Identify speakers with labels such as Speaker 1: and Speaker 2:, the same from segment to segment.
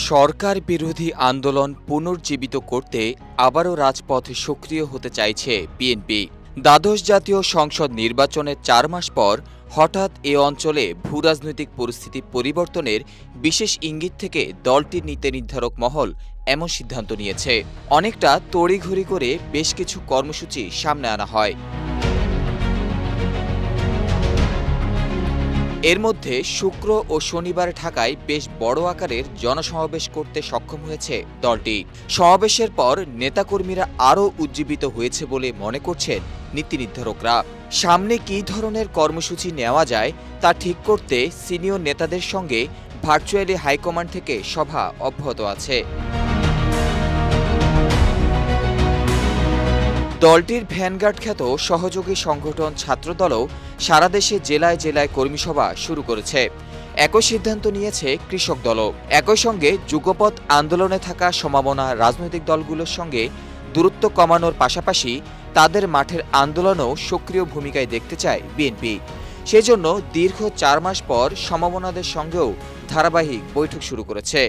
Speaker 1: সরকার বিরোধী আন্দোলন পুনর্জীবিত করতে আবারও রাজপথে সক্রিয় হতে চাইছে বিএনপি। দ্বাদশ জাতীয় সংসদ নির্বাচনের ৪ মাস পর হঠাৎ এ অঞ্চলে ভূরাজনৈতিক পরিস্থিতি পরিবর্তনের বিশেষ ইঙ্গিত থেকে দলটির নীতি নির্ধারক মহল এমন সিদ্ধান্ত নিয়েছে। অনেকটা তড়িঘড়ি করে বেশ কিছু কর্মসূচি সামনে আনা হয়। এর মধ্যে শুক্র ও শনিবার ঢাকায় বেশ বড় আকারের জনসমাবেশ করতে সক্ষম হয়েছে দলটি। সমাবেশের পর নেতাকর্মীরা আরও উজ্জীবিত হয়েছে বলে মনে করছেন নীতি নির্ধারকরা। সামনে কী ধরনের কর্মসূচি নেওয়া যায় তা ঠিক করতে সিনিয়র নেতাদের সঙ্গে ভার্চুয়ালি হাইকমান্ড থেকে সভা অব্যাহত আছে। দলটির ভ্যানগার্ড খ্যাত সহযোগী সংগঠন ছাত্রদলও সারা দেশে জেলায় জেলায় কর্মীসভা শুরু করেছে। একই সিদ্ধান্ত নিয়েছে কৃষক দলও। একই সঙ্গে যুগপৎ আন্দোলনে থাকা সমমনা রাজনৈতিক দলগুলোর সঙ্গে দূরত্ব কমানোর পাশাপাশি তাদের মাঠের আন্দোলনেও সক্রিয় ভূমিকায় দেখতে চায় বিএনপি। সেজন্য দীর্ঘ ৪ মাস পর সমমনাদের সঙ্গেও ধারাবাহিক বৈঠক শুরু করেছে।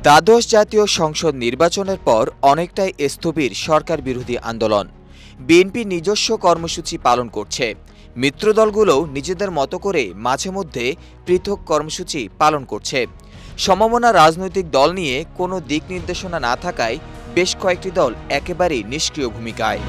Speaker 1: দ্বাদশ জাতীয় সংসদ নির্বাচনের পর অনেকটাই স্থবির সরকার বিরোধী আন্দোলন। বিএনপি নিজস্ব কর্মসূচি পালন করছে, মিত্রদলগুলোও নিজেদের মতো করে মাঝে মধ্যে পৃথক কর্মসূচি পালন করছে। সমমনা রাজনৈতিক দল নিয়ে কোনো দিক নির্দেশনা না থাকায় বেশ কয়েকটি দল একেবারেই নিষ্ক্রিয় ভূমিকায়।